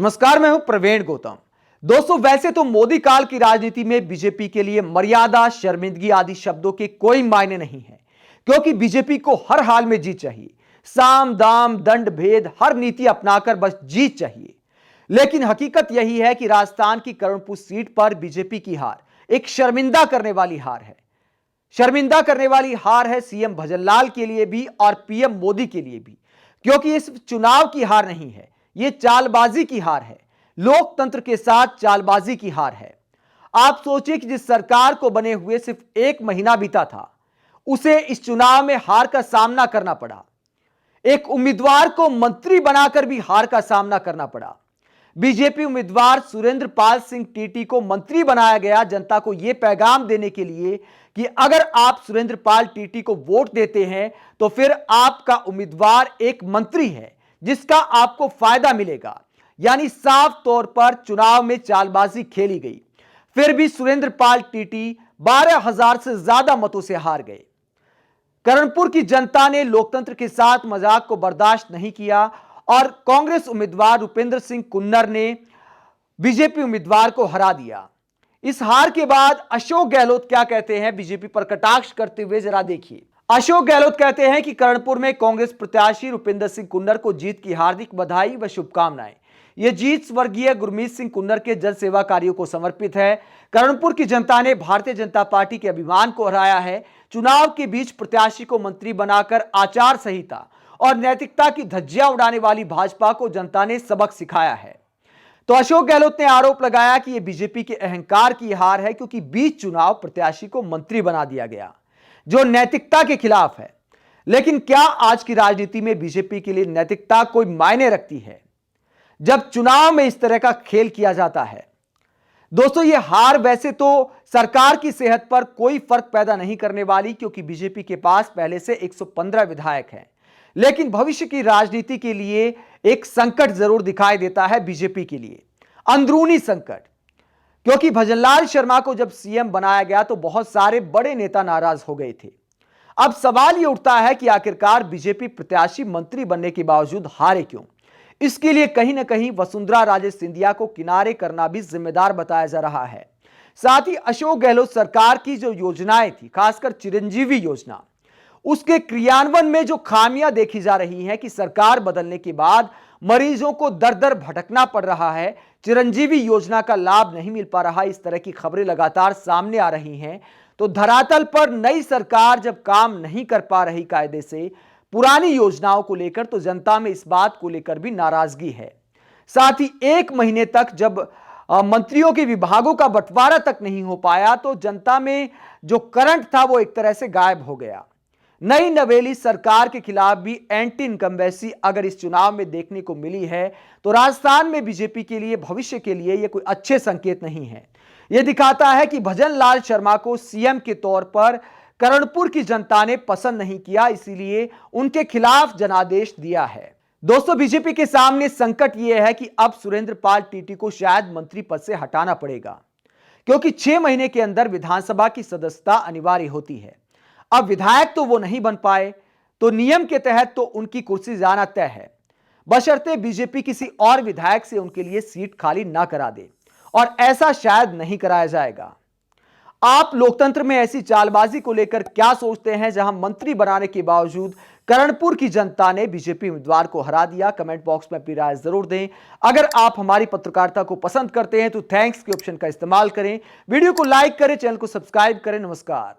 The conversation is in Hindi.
नमस्कार, मैं हूं प्रवीण गौतम। दोस्तों, वैसे तो मोदी काल की राजनीति में बीजेपी के लिए मर्यादा, शर्मिंदगी आदि शब्दों के कोई मायने नहीं है, क्योंकि बीजेपी को हर हाल में जीत चाहिए। साम दाम दंड भेद हर नीति अपनाकर बस जीत चाहिए। लेकिन हकीकत यही है कि राजस्थान की कर्णपुर सीट पर बीजेपी की हार एक शर्मिंदा करने वाली हार है। शर्मिंदा करने वाली हार है सीएम भजनलाल के लिए भी और पीएम मोदी के लिए भी, क्योंकि इस चुनाव की हार नहीं है, यह चालबाजी की हार है। लोकतंत्र के साथ चालबाजी की हार है। आप सोचिए कि जिस सरकार को बने हुए सिर्फ 1 महीना बीता था, उसे इस चुनाव में हार का सामना करना पड़ा। एक उम्मीदवार को मंत्री बनाकर भी हार का सामना करना पड़ा। बीजेपी उम्मीदवार सुरेंद्र पाल सिंह टीटी को मंत्री बनाया गया जनता को यह पैगाम देने के लिए कि अगर आप सुरेंद्र पाल टीटी को वोट देते हैं तो फिर आपका उम्मीदवार एक मंत्री है जिसका आपको फायदा मिलेगा। यानी साफ तौर पर चुनाव में चालबाजी खेली गई। फिर भी सुरेंद्र पाल टीटी 12,000 से ज्यादा मतों से हार गए। कर्णपुर की जनता ने लोकतंत्र के साथ मजाक को बर्दाश्त नहीं किया और कांग्रेस उम्मीदवार रुपेंद्र सिंह कुन्नर ने बीजेपी उम्मीदवार को हरा दिया। इस हार के बाद अशोक गहलोत क्या कहते हैं बीजेपी पर कटाक्ष करते हुए, जरा देखिए। अशोक गहलोत कहते हैं कि कर्णपुर में कांग्रेस प्रत्याशी रुपेंद्र सिंह कुन्नर को जीत की हार्दिक बधाई व शुभकामनाएं। यह जीत स्वर्गीय गुरमीत सिंह कुन्नर के जन सेवा कार्यों को समर्पित है। कर्णपुर की जनता ने भारतीय जनता पार्टी के अभिमान को हराया है। चुनाव के बीच प्रत्याशी को मंत्री बनाकर आचार संहिता और नैतिकता की धज्जियां उड़ाने वाली भाजपा को जनता ने सबक सिखाया है। तो अशोक गहलोत ने आरोप लगाया कि यह बीजेपी के अहंकार की हार है, क्योंकि बीच चुनाव प्रत्याशी को मंत्री बना दिया गया, जो नैतिकता के खिलाफ है। लेकिन क्या आज की राजनीति में बीजेपी के लिए नैतिकता कोई मायने रखती है जब चुनाव में इस तरह का खेल किया जाता है? दोस्तों, यह हार वैसे तो सरकार की सेहत पर कोई फर्क पैदा नहीं करने वाली, क्योंकि बीजेपी के पास पहले से 115 विधायक हैं। लेकिन भविष्य की राजनीति के लिए एक संकट जरूर दिखाई देता है बीजेपी के लिए, अंदरूनी संकट। क्योंकि भजनलाल शर्मा को जब सीएम बनाया गया तो बहुत सारे बड़े नेता नाराज हो गए थे। अब सवाल यह उठता है कि आखिरकार बीजेपी प्रत्याशी मंत्री बनने के बावजूद हारे क्यों? इसके लिए कहीं ना कहीं वसुंधरा राजे सिंधिया को किनारे करना भी जिम्मेदार बताया जा रहा है। साथ ही अशोक गहलोत सरकार की जो योजनाएं थी, खासकर चिरंजीवी योजना, उसके क्रियान्वयन में जो खामियां देखी जा रही हैं कि सरकार बदलने के बाद मरीजों को दर दर भटकना पड़ रहा है, चिरंजीवी योजना का लाभ नहीं मिल पा रहा, इस तरह की खबरें लगातार सामने आ रही हैं। तो धरातल पर नई सरकार जब काम नहीं कर पा रही कायदे से पुरानी योजनाओं को लेकर, तो जनता में इस बात को लेकर भी नाराजगी है। साथ ही 1 महीने तक जब मंत्रियों के विभागों का बंटवारा तक नहीं हो पाया, तो जनता में जो करंट था वो एक तरह से गायब हो गया। नई नवेली सरकार के खिलाफ भी एंटी इनकम्बेंसी अगर इस चुनाव में देखने को मिली है, तो राजस्थान में बीजेपी के लिए, भविष्य के लिए यह कोई अच्छे संकेत नहीं है। यह दिखाता है कि भजनलाल शर्मा को सीएम के तौर पर कर्णपुर की जनता ने पसंद नहीं किया, इसीलिए उनके खिलाफ जनादेश दिया है। दोस्तों, बीजेपी के सामने संकट यह है कि अब सुरेंद्र पाल टीटी को शायद मंत्री पद से हटाना पड़ेगा, क्योंकि 6 महीने के अंदर विधानसभा की सदस्यता अनिवार्य होती है। अब विधायक तो वो नहीं बन पाए, तो नियम के तहत तो उनकी कुर्सी जाना तय है, बशर्ते बीजेपी किसी और विधायक से उनके लिए सीट खाली ना करा दे, और ऐसा शायद नहीं कराया जाएगा। आप लोकतंत्र में ऐसी चालबाजी को लेकर क्या सोचते हैं, जहां मंत्री बनाने के बावजूद कर्णपुर की जनता ने बीजेपी उम्मीदवार को हरा दिया? कमेंट बॉक्स में अपनी राय जरूर दें। अगर आप हमारी पत्रकारिता को पसंद करते हैं तो थैंक्स के ऑप्शन का इस्तेमाल करें, वीडियो को लाइक करें, चैनल को सब्सक्राइब करें। नमस्कार।